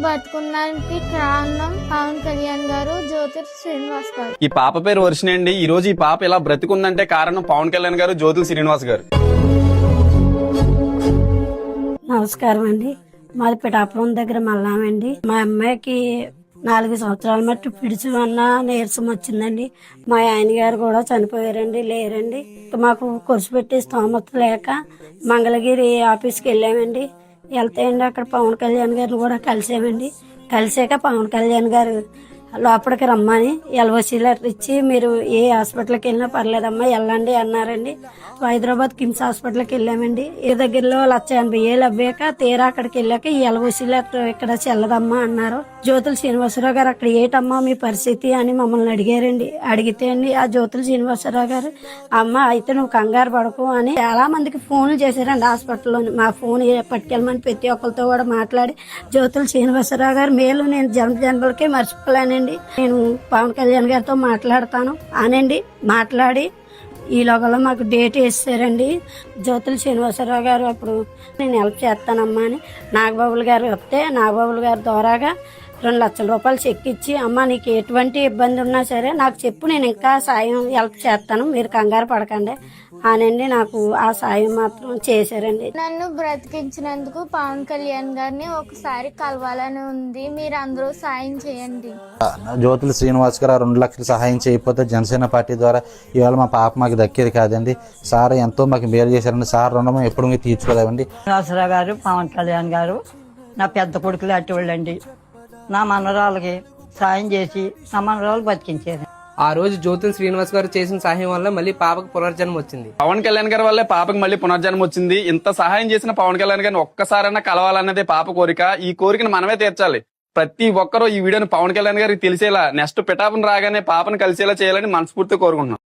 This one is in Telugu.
బతుకున్నానికి కారణం పవన్ కళ్యాణ్ గారు, జ్యోతి శ్రీనివాస్ గారు. ఈ పాప పేరు వర్షిణి అండి. ఈ రోజు ఈ పాప ఇలా బ్రతికుందంటే కారణం పవన్ కళ్యాణ్ గారు, జ్యోతుల శ్రీనివాస్ గారు. నమస్కారం అండి. మాది పిఠాపురం దగ్గర మల్లామండి. మా అమ్మాయికి 4 సంవత్సరాల మట్టి పిడుచు అన్న నీరసం వచ్చిందండి. మా ఆయన గారు కూడా చనిపోయారండి, లేరండి. మాకు ఖర్చు పెట్టి స్తోమత లేక మంగళగిరి ఆఫీస్కి వెళ్ళామండి. వెళ్తాయండి అక్కడ పవన్ కళ్యాణ్ గారిని కూడా కలిసామండి. కలిసాక పవన్ కళ్యాణ్ గారు లోపలికి రమ్మని ఎల్ఓసి లెటర్ ఇచ్చి మీరు ఏ హాస్పిటల్కి వెళ్ళినా పర్లేదమ్మా వెళ్ళండి అన్నారండి. హైదరాబాద్ కిమ్స్ హాస్పిటల్కి వెళ్ళామండి. ఈ దగ్గరలో 1,80,000 అవ్వాక తీరా అక్కడికి వెళ్ళాక ఈ ఎల్ఓసి లెటర్ ఇక్కడ చెల్లదమ్మా అన్నారు. జ్యోతుల శ్రీనివాసరావు గారు అక్కడ ఏటమ్మా మీ పరిస్థితి అని మమ్మల్ని అడిగారండి. అడిగితే అండి ఆ జ్యోతుల శ్రీనివాసరావు గారు అమ్మ అయితే నువ్వు కంగారు పడకు అని చాలా మందికి ఫోన్లు చేశారండి హాస్పిటల్లోని. మా ఫోన్ పట్టుకెళ్ళమని ప్రతి ఒక్కరితో కూడా మాట్లాడి జ్యోతుల శ్రీనివాసరావు గారు మేలు నేను జన్మలకే మర్చిపోలేనండి. నేను పవన్ కళ్యాణ్ గారితో మాట్లాడతాను అనండి. మాట్లాడి ఈ లోగలో మాకు డేట్ వేసారండి. జ్యోతుల శ్రీనివాసరావు గారు అప్పుడు నేను హెల్ప్ చేస్తానమ్మా అని నాగబాబులు గారు వస్తే నాగబాబులు గారి ద్వారాగా 2 లక్షల రూపాయలు చెక్ ఇచ్చి అమ్మ నీకు ఎటువంటి ఇబ్బంది ఉన్నా సరే నాకు చెప్పు, నేను ఇంకా సాయం హెల్ప్ చేస్తాను, మీరు కంగారు పడకండి అనండి. నాకు ఆ సాయం మాత్రం చేశారండి. నన్ను బ్రతికించినందుకు పవన్ కళ్యాణ్ గారిని ఒకసారి కలవాలని ఉంది. మీరు అందరూ సాయం చేయండి. జ్యోతుల శ్రీనివాస్ గారు 2 లక్షలు సహాయం చేయకపోతే జనసేన పార్టీ ద్వారా ఇవాళ మా పాప మాకు దక్కేది కాదండి. సార్ ఎంతో మాకు మేలు చేశారండి. సార్ రుణం ఎప్పుడు మీరు తీర్చుకోలేమండి. శ్రీనివాసరావు గారు, పవన్ కళ్యాణ్ గారు నా పెద్ద కొడుకులు అట్టువాళ్ళండి. నా మనవరాలకి సాయం చేసి నా మనవరాలు బతికించేది. ఆ రోజు జ్యోతుల శ్రీనివాస్ గారు చేసిన సహాయం వల్ల మళ్ళీ పాపకు పునర్జన్మ వచ్చింది. పవన్ కళ్యాణ్ గారి వల్లే పాపకి మళ్ళీ పునర్జన్మ వచ్చింది. ఇంత సహాయం చేసిన పవన్ కళ్యాణ్ గారిని ఒక్కసారైనా కలవాలన్నదే పాప కోరిక. ఈ కోరికను మనమే తీర్చాలి. ప్రతి ఒక్కరూ ఈ వీడియోని పవన్ కళ్యాణ్ గారికి తెలిసేలా నెక్స్ట్ పిఠాపురం రాగానే పాపను కలిసేలా చేయాలని మనస్ఫూర్తిగా కోరుకుంటున్నాం.